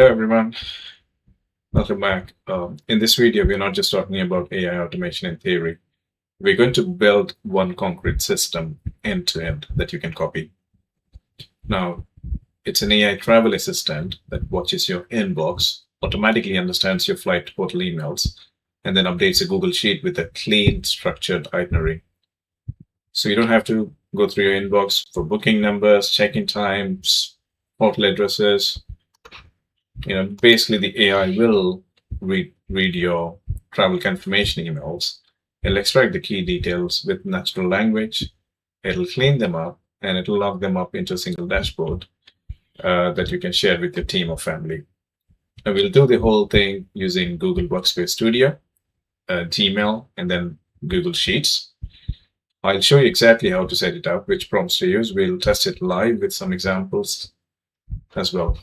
Hello, everyone. Welcome back. In this video, we're not just talking about AI automation in theory. We're going to build one concrete system end to end that you can copy. Now, it's an AI travel assistant that watches your inbox, automatically understands your flight portal emails, and then updates a Google Sheet with a clean, structured itinerary. So you don't have to go through your inbox for booking numbers, check-in times, portal addresses. Basically the AI will read your travel confirmation emails. It'll extract the key details with natural language. It'll clean them up and it'll log them up into a single dashboard that you can share with your team or family. And we'll do the whole thing using Google Workspace Studio, Gmail, and then Google Sheets. I'll show you exactly how to set it up, which prompts to use. We'll test it live with some examples as well.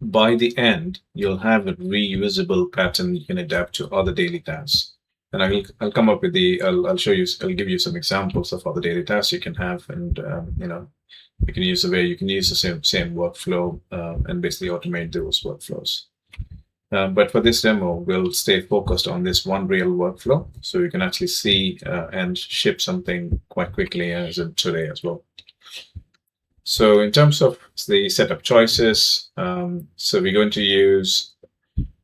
By the end, you'll have a reusable pattern you can adapt to other daily tasks. And I'll come up with I'll show you, I'll give you some examples of other daily tasks you can have, and you can use the same workflow and basically automate those workflows. But for this demo, we'll stay focused on this one real workflow, so you can actually see and ship something quite quickly as in today as well. So in terms of the setup choices, so we're going to use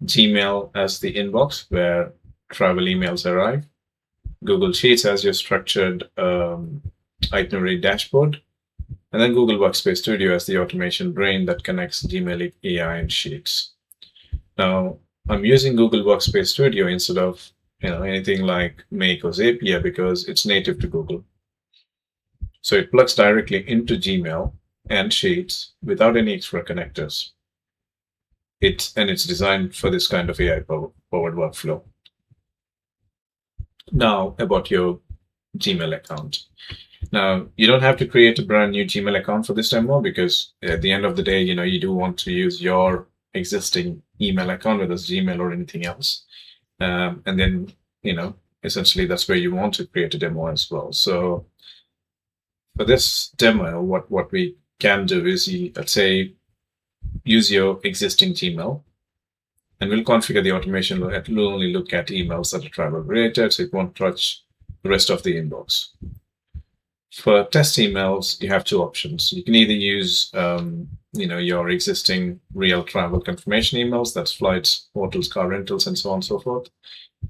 Gmail as the inbox where travel emails arrive, Google Sheets as your structured itinerary dashboard, and then Google Workspace Studio as the automation brain that connects Gmail AI and Sheets. Now, I'm using Google Workspace Studio instead of anything like Make or Zapier because it's native to Google. So it plugs directly into Gmail and Sheets without any extra connectors. It's designed for this kind of AI-powered workflow. Now, about your Gmail account. Now, you don't have to create a brand new Gmail account for this demo because at the end of the day, you do want to use your existing email account, whether it's Gmail or anything else. And then, essentially that's where you want to create a demo as well. So for this demo, what we can do is, let's say, use your existing Gmail, and we'll configure the automation. It will only look at emails that are travel related, so it won't touch the rest of the inbox. For test emails, you have two options. You can either use, your existing real travel confirmation emails, that's flights, hotels, car rentals, and so on and so forth.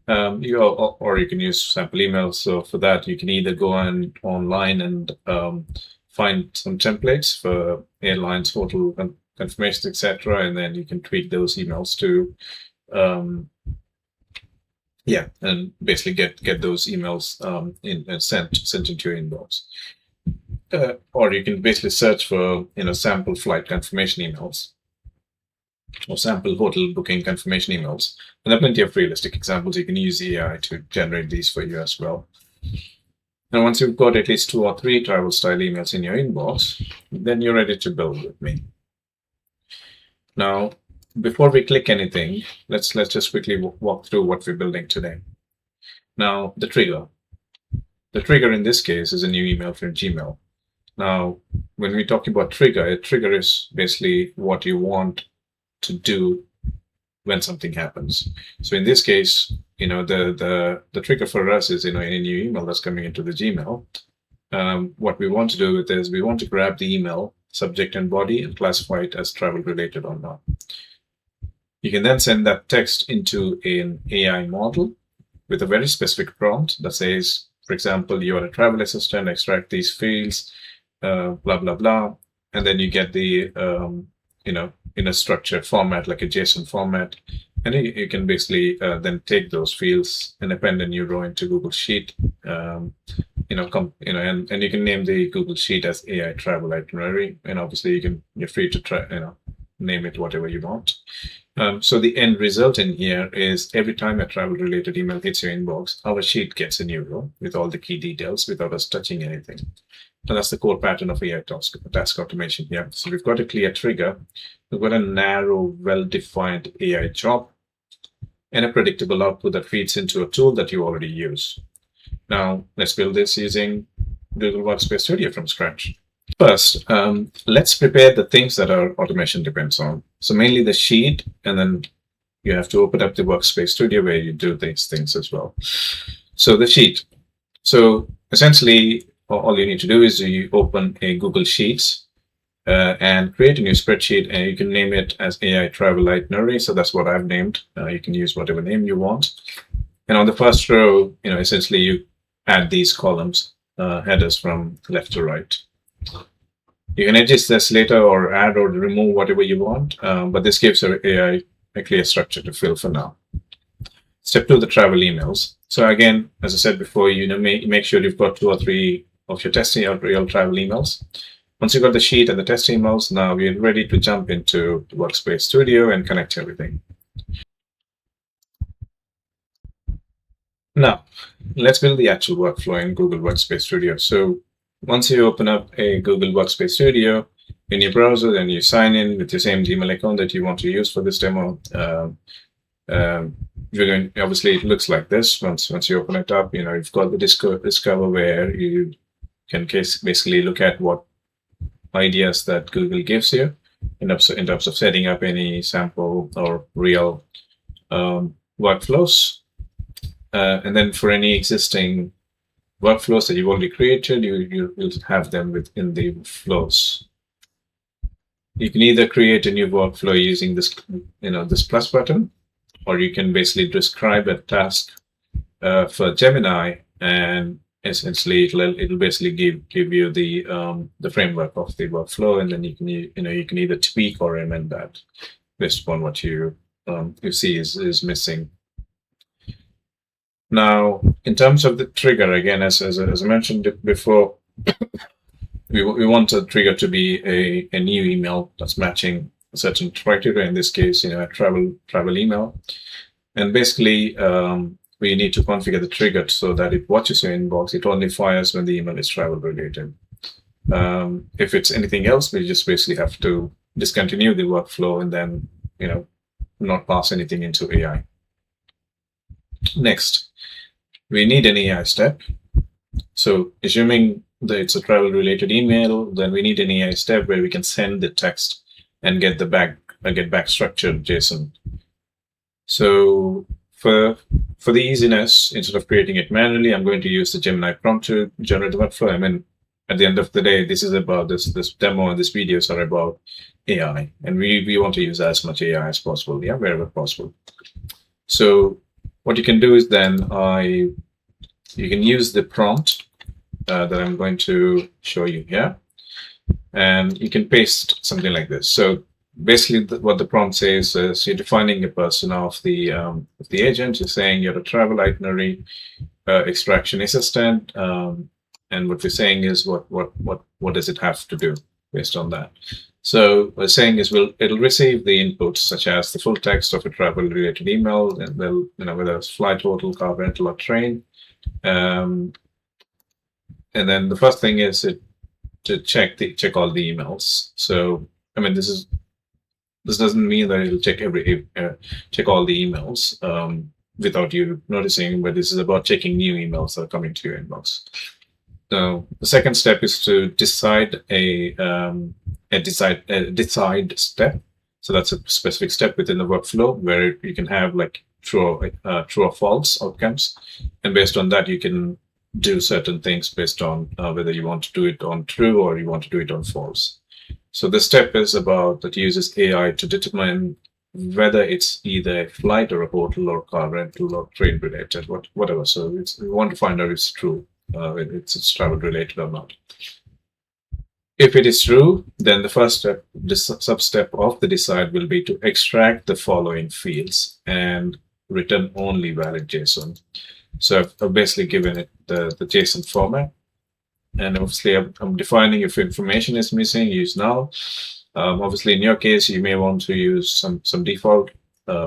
Or you can use sample emails. So for that, you can either go online and find some templates for airlines, hotel confirmations, etc., and then you can tweak those emails to, and basically get those emails sent into your inbox. Or you can basically search for sample flight confirmation emails or sample hotel booking confirmation emails. And there are plenty of realistic examples. You can use the AI to generate these for you as well. And once you've got at least 2 or 3 travel style emails in your inbox, then you're ready to build with me. Now, before we click anything, let's just quickly walk through what we're building today. Now, the trigger. The trigger in this case is a new email from Gmail. Now, when we talk about trigger, a trigger is basically what you want to do when something happens. So in this case, the trigger for us is any new email that's coming into the Gmail. What we want to do with this, we want to grab the email subject and body and classify it as travel related or not. You can then send that text into an AI model with a very specific prompt that says, for example, you are a travel assistant, extract these fields, blah, blah, blah. And then you get the, in a structured format, like a JSON format. And you can basically then take those fields and append a new row into Google Sheet, and you can name the Google Sheet as AI travel itinerary. And obviously you're free to name it whatever you want. So the end result in here is every time a travel related email hits your inbox, our sheet gets a new row with all the key details without us touching anything. And that's the core pattern of AI task automation here. So we've got a clear trigger, we've got a narrow, well-defined AI job, and a predictable output that feeds into a tool that you already use. Now, let's build this using Google Workspace Studio from scratch. First, let's prepare the things that our automation depends on. So mainly the sheet, and then you have to open up the Workspace Studio where you do these things as well. So the sheet. So essentially, all you need to do is you open a Google Sheets and create a new spreadsheet, and you can name it as AI Travel Itinerary. So that's what I've named. You can use whatever name you want. And on the first row, essentially you add these columns, headers from left to right. You can adjust this later or add or remove whatever you want, but this gives our AI a clear structure to fill for now. Step 2, the travel emails. So again, as I said before, make sure you've got 2 or 3 of your testing or real travel emails. Once you've got the sheet and the test emails, now we're ready to jump into the Workspace Studio and connect everything. Now, let's build the actual workflow in Google Workspace Studio. So once you open up a Google Workspace Studio in your browser, then you sign in with your same Gmail account that you want to use for this demo. Obviously, it looks like this. Once you open it up, you've got the discover where you can basically look at what ideas that Google gives you in terms of setting up any sample or real workflows. And then for any existing workflows that you've already created, you'll have them within the flows. You can either create a new workflow using this, this plus button, or you can basically describe a task for Gemini, and essentially it'll basically give you the framework of the workflow, and then you can either tweak or amend that based upon what you see is missing. Now, in terms of the trigger, again, as I mentioned before, we want a trigger to be a new email that's matching a certain criteria. In this case, a travel email, and basically we need to configure the trigger so that it watches your inbox. It only fires when the email is travel related. If it's anything else, we just basically have to discontinue the workflow and then not pass anything into AI. Next, we need an AI step. So assuming that it's a travel related email, then we need an AI step where we can send the text and get back structured JSON. So for the easiness, instead of creating it manually, I'm going to use the Gemini prompt to generate the workflow. I mean, at the end of the day, this is about this demo and these videos are about AI, and we want to use as much AI as possible, wherever possible. So what you can do is then you can use the prompt that I'm going to show you here, and you can paste something like this. So basically, what the prompt says is you're defining a persona of the agent. You're saying you're a travel itinerary extraction assistant, and what we're saying is what does it have to do based on that. So what we're saying is it'll receive the inputs such as the full text of a travel related email, and they'll whether it's flight, hotel, car rental, or train. And then the first thing is to check all the emails. So I mean, this doesn't mean that it'll check check all the emails without you noticing, but this is about checking new emails that are coming to your inbox. So the second step is to decide a decide step. So that's a specific step within the workflow where you can have like true or false outcomes, and based on that you can do certain things based on whether you want to do it on true or you want to do it on false. So this step is about that uses AI to determine whether it's either a flight or a hotel or car rental or train related, whatever. So we want to find out if it's true, it's travel related or not. If it is true, then the first step, the substep of the decide, will be to extract the following fields and return only valid JSON. So I've basically given it the JSON format, and obviously I'm defining if information is missing, use null. Obviously, in your case, you may want to use some default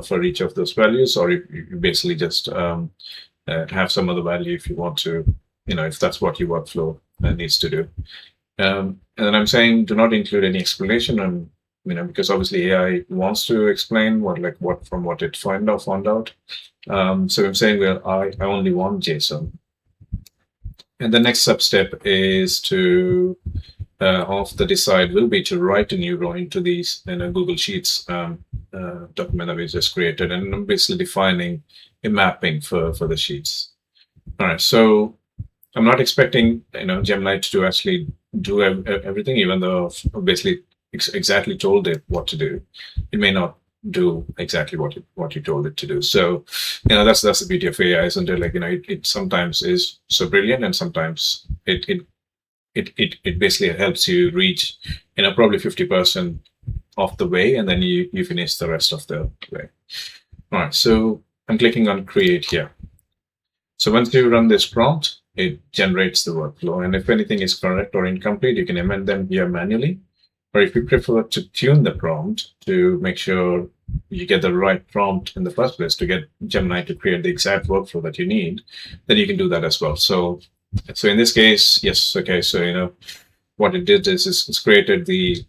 for each of those values, or you basically just have some other value if you want to, if that's what your workflow needs to do. And then I'm saying do not include any explanation, and because obviously AI wants to explain what from what it found out. So I'm saying, well, I only want JSON. And the next substep is to of the decide will be to write a new row into these in a Google Sheets document that we just created, and I'm basically defining a mapping for the sheets. All right, so I'm not expecting Gemini to actually do everything, even though I've basically exactly told it what to do. It may not do exactly what you told it to do. So that's the beauty of AI, isn't it? Like it sometimes is so brilliant, and sometimes it basically helps you reach probably 50% of the way, and then you finish the rest of the way. All right, so I'm clicking on create here. So once you run this prompt, it generates the workflow, and if anything is correct or incomplete, you can amend them here manually. Or if you prefer to tune the prompt to make sure you get the right prompt in the first place to get Gemini to create the exact workflow that you need, then you can do that as well. So in this case, yes, okay. So what it did is it's created the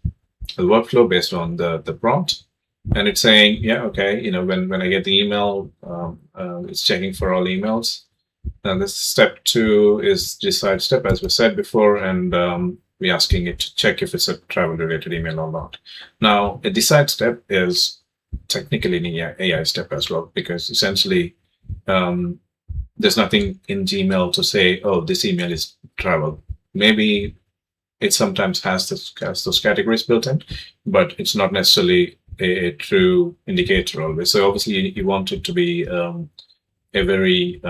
workflow based on the prompt, and it's saying, yeah, okay. When I get the email, it's checking for all emails. And this step 2 is decide step, as we said before, and we're asking it to check if it's a travel-related email or not. Now, a decide step is technically an AI step as well, because essentially there's nothing in Gmail to say, oh, this email is travel. Maybe it sometimes has those categories built in, but it's not necessarily a true indicator always. So obviously you want it to be a very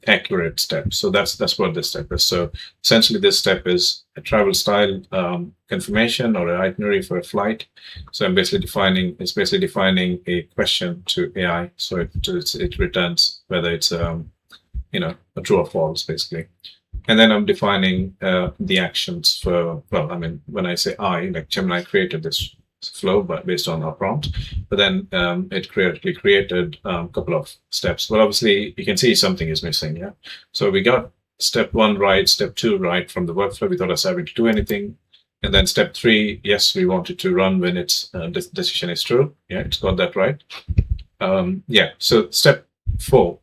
accurate step. So that's what this step is. So essentially this step is a travel style confirmation or an itinerary for a flight. So I'm basically defining a question to AI. So it returns whether it's a true or false, basically. And then I'm defining the actions for, well, I mean, when I say like Gemini created this flow but based on our prompt, but then it created a couple of steps. Well, obviously you can see something is missing. Yeah, so we got step 1 right, step 2 right from the workflow without us having to do anything, and then step 3, yes, we wanted to run when its decision is true. Yeah, it's got that right. Yeah, so step 4.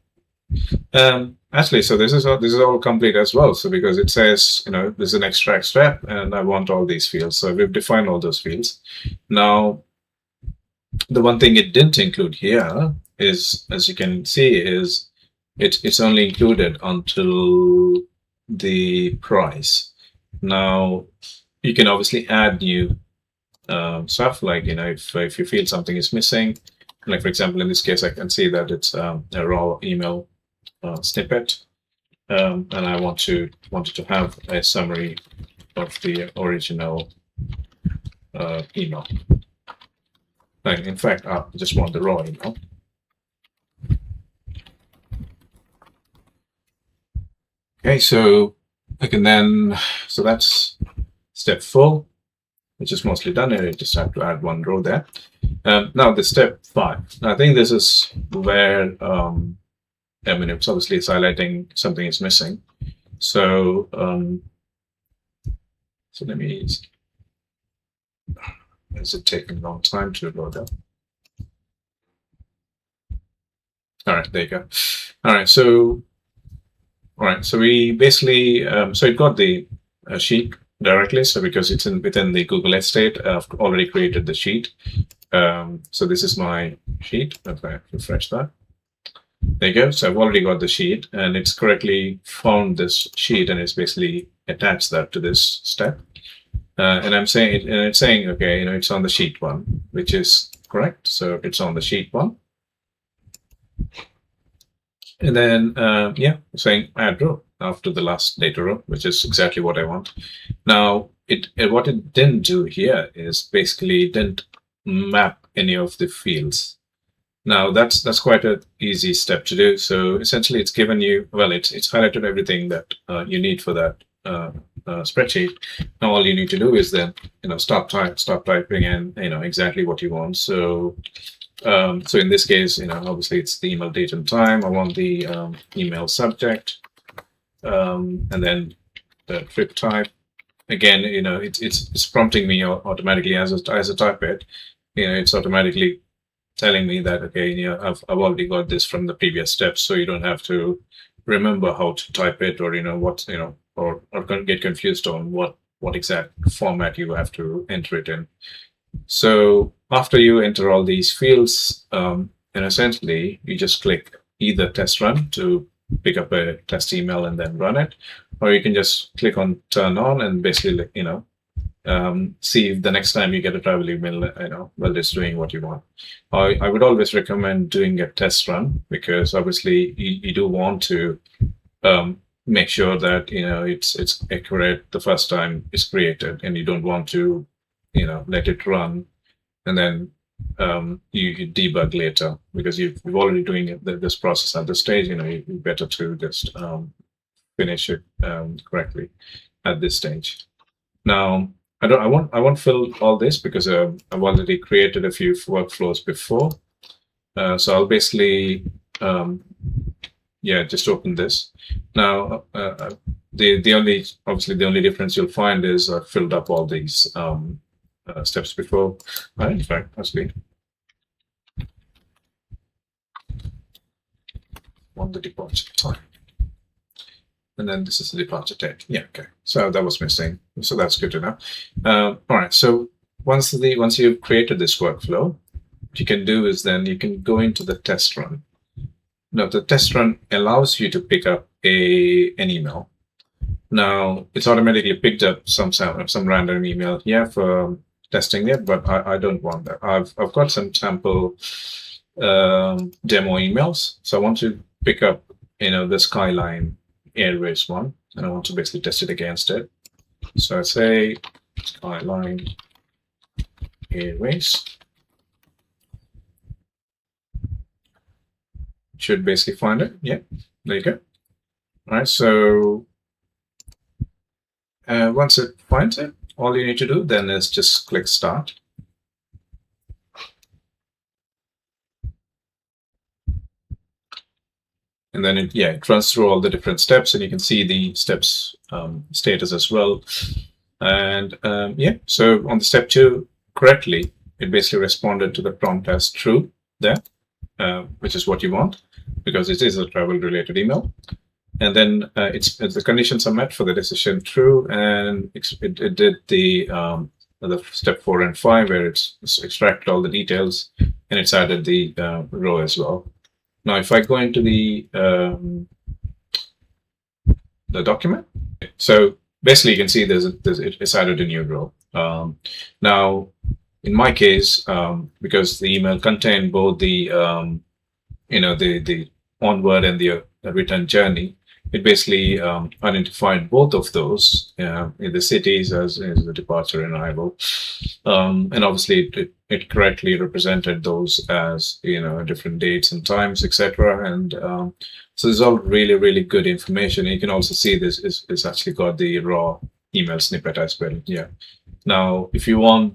Actually, so this is all complete as well. So because it says, there's an extract step and I want all these fields. So we've defined all those fields. Now, the one thing it didn't include here is, as you can see, is it's only included until the price. Now, you can obviously add new stuff, like, if you feel something is missing, like for example, in this case, I can see that it's a raw email snippet, and I wanted to have a summary of the original email. Like, in fact, I just want the raw email. Okay, so I can then, so that's step 4, which is mostly done, and I just have to add 1 row there. Now the step 5. Now, I think this is where it's obviously highlighting something is missing. So let me. Is it taking a long time to load up? All right, there you go. All right, so we basically so it got the sheet directly. So because it's within the Google estate, I've already created the sheet. So this is my sheet. If I refresh that. There you go. So I've already got the sheet, and it's correctly found this sheet, and it's basically attached that to this step. And I'm saying, and it's saying, okay, it's on the sheet 1, which is correct. So it's on the sheet 1. And then, yeah, saying add row after the last data row, which is exactly what I want. Now, what it didn't do here is basically didn't map any of the fields. Now that's quite an easy step to do. So essentially, it's given you, well, it's highlighted everything that you need for that spreadsheet. Now all you need to do is then stop typing in exactly what you want. So so in this case, obviously it's the email date and time. I want the email subject, and then the trip type. Again, it's prompting me automatically as I type it. It's automatically telling me that, okay, I've already got this from the previous steps, so you don't have to remember how to type it, or what, or get confused on what what exact format you have to enter it in. So after you enter all these fields, and essentially you just click either test run to pick up a test email and then run it, or you can just click on turn on and basically, see if the next time you get a travel email, well, it's doing what you want. I would always recommend doing a test run, because obviously you do want to make sure that it's accurate the first time it's created, and you don't want to let it run and then you debug later, because you've already doing this process at this stage. You better to just finish it correctly at this stage. Now, I won't fill all this, because I've already created a few workflows before. So I'll basically just open this. Now, the only difference you'll find is I've filled up all these steps before. In fact, that's me on the departure time. And then this is the departure date. Yeah, okay. So that was missing. So that's good to know. All right. So once you've created this workflow, what you can do is then you can go into the test run. Now, the test run allows you to pick up an email. Now, it's automatically picked up some random email here for testing it, but I don't want that. I've got some sample demo emails. So I want to pick up, the Skyline Airways one, and I want to basically test it against it. So I say Skyline Airways. Should basically find it. Yeah, there you go. All right, so once it finds it, all you need to do then is just click Start. And then it runs through all the different steps, and you can see the steps status as well. And so on the step 2, correctly, it basically responded to the prompt as true there, which is what you want, because it is a travel-related email. And then the conditions are met for the decision true, and it did the step 4 and 5, where it's extracted all the details, and it's added the row as well. Now, if I go into the document, so basically you can see it's added a new row. Now, in my case, because the email contained both the the onward and the return journey, it basically identified both of those in the cities as the departure and arrival, and obviously it correctly represented those as different dates and times, etc. And so this is all really good information. You can also see this is actually got the raw email snippet as well. Yeah. Now, if you want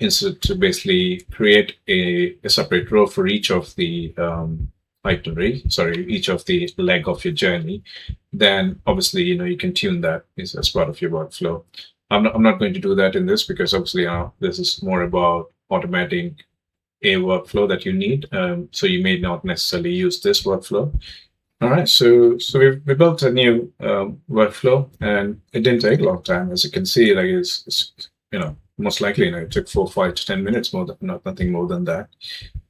instead to basically create a separate row for each of the each of the leg of your journey, then obviously you can tune that as part of your workflow. I'm not going to do that in this, because obviously this is more about automating a workflow that you need. So you may not necessarily use this workflow. All right, so we built a new workflow, and it didn't take a long time. As you can see, like it's most likely it took 5 to 10 minutes, nothing more than that.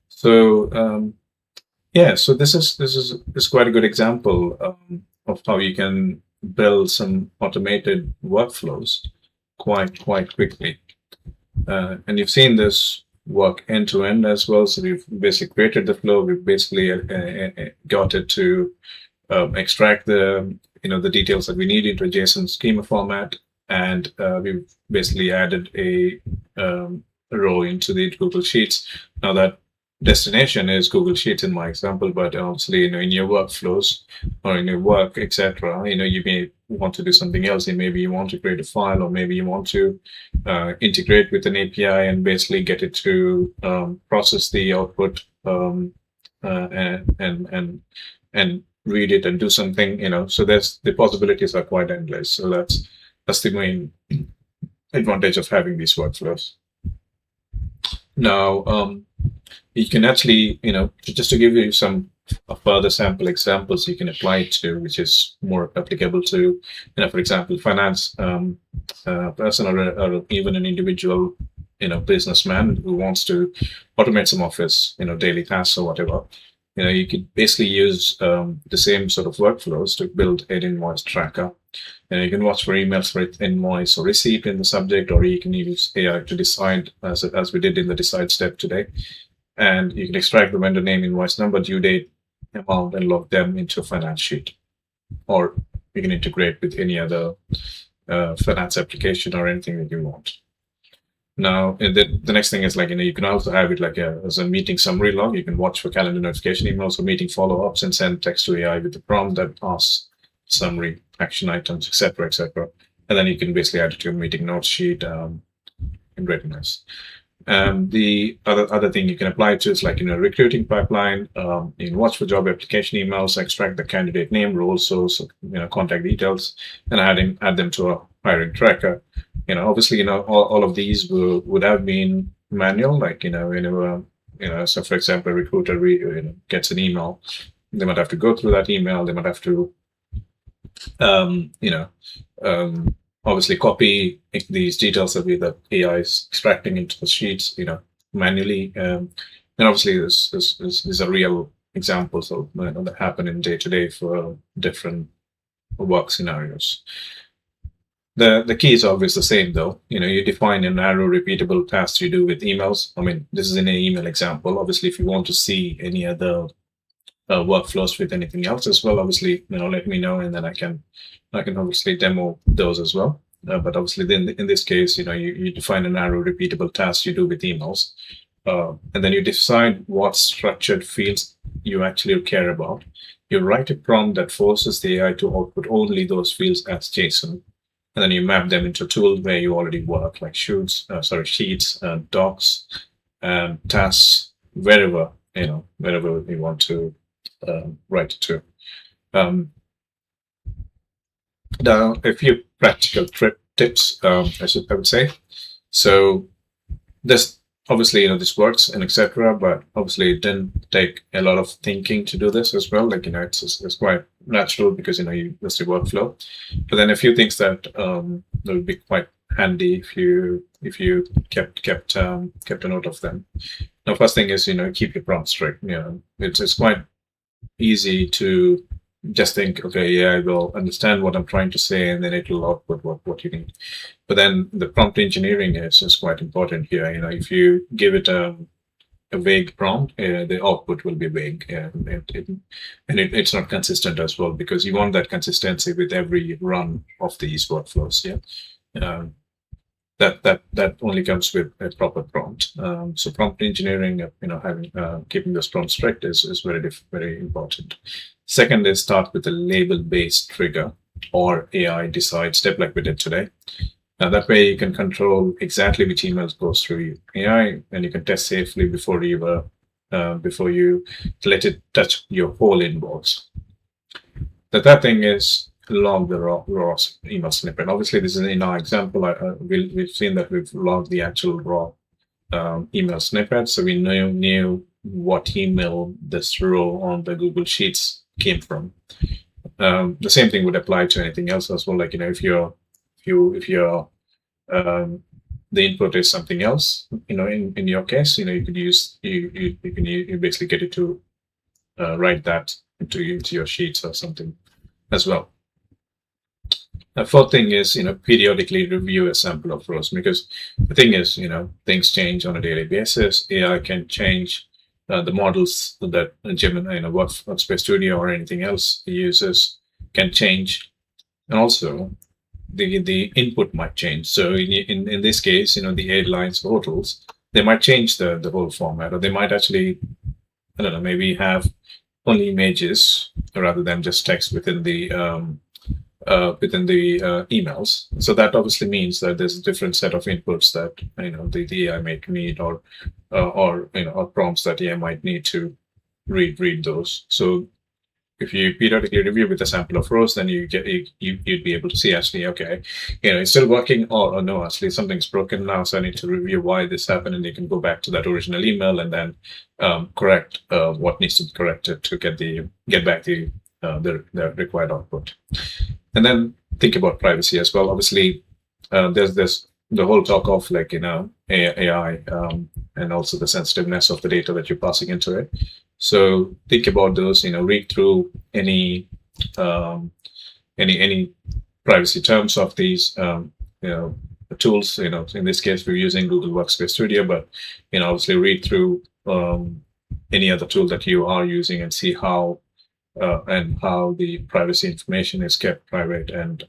So so this is quite a good example of how you can build some automated workflows quite quickly. And you've seen this work end to end as well. So we've basically created the flow. We've basically got it to extract the the details that we need into a JSON schema format, and we've basically added a row into the Google Sheets. Now that destination is Google Sheets in my example, but obviously in your workflows or in your work, etc., you may want to do something else. Maybe you want to create a file, or maybe you want to integrate with an API and basically get it to process the output and read it and do something. So the possibilities are quite endless. So that's the main advantage of having these workflows. Now, you can actually, just to give you some a further sample examples you can apply it to, which is more applicable to, for example, finance person, or even an individual, businessman who wants to automate some of his, daily tasks or whatever. You could basically use the same sort of workflows to build an invoice tracker. You can watch for emails for invoice or receipt in the subject, or you can use AI to decide, as we did in the decide step today. And you can extract the vendor name, invoice number, due date, amount, and log them into a finance sheet. Or you can integrate with any other finance application or anything that you want. Now, the next thing is you can also have it as a meeting summary log. You can watch for calendar notification emails or meeting follow-ups and send text to AI with the prompt that asks summary, action items, etc., etc. And then you can basically add it to your meeting notes sheet in Readiness. The other thing you can apply to is recruiting pipeline. You can watch for job application emails, extract the candidate name, role source, contact details, and add them to a hiring tracker. Obviously, all of these would have been manual. Whenever so for example, a recruiter gets an email, they might have to go through that email. They might have to obviously copy these details that AI is extracting into the sheets, manually. And obviously, these are real examples of that happen in day to day for different work scenarios. The key is always the same, though. You define a narrow, repeatable task you do with emails. I mean, this is in an email example. Obviously, if you want to see any other workflows with anything else as well, obviously, let me know, and then I can obviously demo those as well. But obviously, then in this case, you define a narrow, repeatable task you do with emails, and then you decide what structured fields you actually care about. You write a prompt that forces the AI to output only those fields as JSON, and then you map them into a tool where you already work, like sheets, docs, tasks, wherever you want to write it to. Now, a few practical tips, I would say. So this obviously, this works and etc. But obviously, it didn't take a lot of thinking to do this as well. It's quite natural because that's your workflow. But then a few things that would be quite handy if you kept a note of them. Now, first thing is keep your prompt strict. It's quite easy to just think, okay, yeah, I will understand what I'm trying to say, and then it will output what you need. But then the prompt engineering is quite important here. If you give it a vague prompt, the output will be vague, and it's not consistent as well, because you want that consistency with every run of these workflows. Yeah. That only comes with a proper prompt. So prompt engineering, keeping those prompts strict is very important. Second is start with a label-based trigger or AI decide step like we did today. Now that way you can control exactly which emails goes through AI, and you can test safely before you let it touch your whole inbox. The third thing is log the raw email snippet. Obviously, this is in our example. We've seen that we've logged the actual raw email snippet, so we knew what email this row on the Google Sheets came from. The same thing would apply to anything else as well. If the input is something else, in your case, you could use you basically get it to write that into your sheets or something as well. The fourth thing is, periodically review a sample of rows, because the thing is, things change on a daily basis. AI can change the models that Gemini, Workspace Studio or anything else uses can change, and also the input might change. So in this case, the headlines, totals, they might change the whole format, or they might actually, I don't know, maybe have only images rather than just text within the emails. So that obviously means that there's a different set of inputs that the AI might need, or prompts that AI might need to read those. So if you periodically review with a sample of rows, then you'd be able to see actually, okay, it's still working, or no, actually something's broken now, so I need to review why this happened, and you can go back to that original email and then correct what needs to be corrected to get back the required output. And then think about privacy as well. Obviously, there's the whole talk of AI, and also the sensitiveness of the data that you're passing into it. So think about those. Read through any privacy terms of these tools. In this case, we're using Google Workspace Studio, but obviously read through any other tool that you are using and see how the privacy information is kept private, and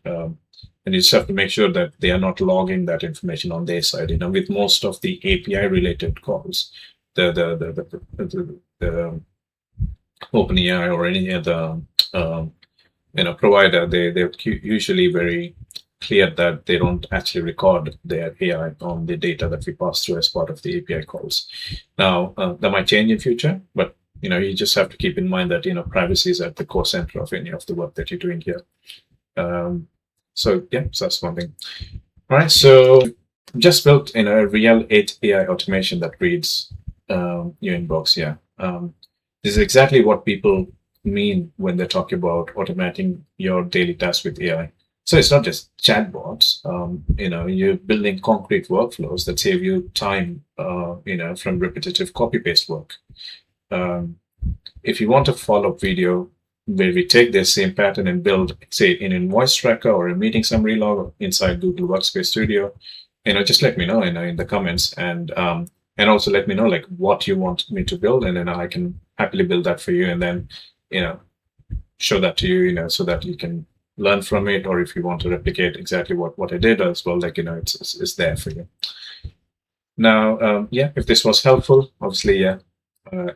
you just have to make sure that they are not logging that information on their side. With most of the API related calls, the OpenAI or any other provider, they're usually very clear that they don't actually record their AI on the data that we pass through as part of the API calls. Now that might change in future, but you just have to keep in mind that privacy is at the core center of any of the work that you're doing here. So that's one thing. All right, so just built a real AI automation that reads your inbox. This is exactly what people mean when they talk about automating your daily tasks with AI. So it's not just chatbots. You're building concrete workflows that save you time, from repetitive copy-paste work. If you want a follow-up video where we take this same pattern and build, say, an invoice tracker or a meeting summary log inside Google Workspace Studio, just let me know, in the comments, and also let me know what you want me to build, and then I can happily build that for you, and then show that to you, so that you can learn from it, or if you want to replicate exactly what I did as well, it's there for you. Now, if this was helpful, obviously,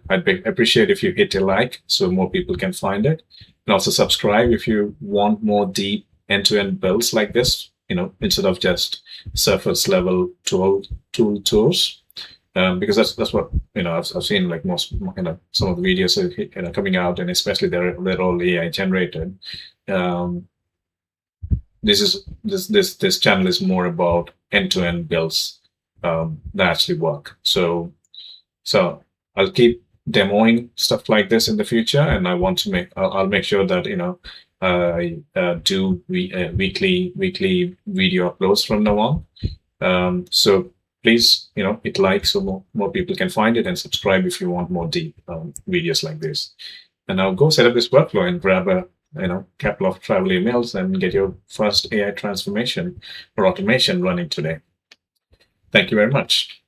I'd appreciate if you hit a like so more people can find it, and also subscribe if you want more deep end-to-end builds like this, instead of just surface level tours, because that's what I've seen, most some of the videos are coming out, and especially they're all AI generated. This channel is more about end-to-end builds that actually work. So I'll keep demoing stuff like this in the future, and I'll make sure that I do weekly video uploads from now on. So please hit like so more people can find it, and subscribe if you want more deep videos like this. And I'll go set up this workflow and grab a couple of travel emails and get your first AI transformation or automation running today. Thank you very much.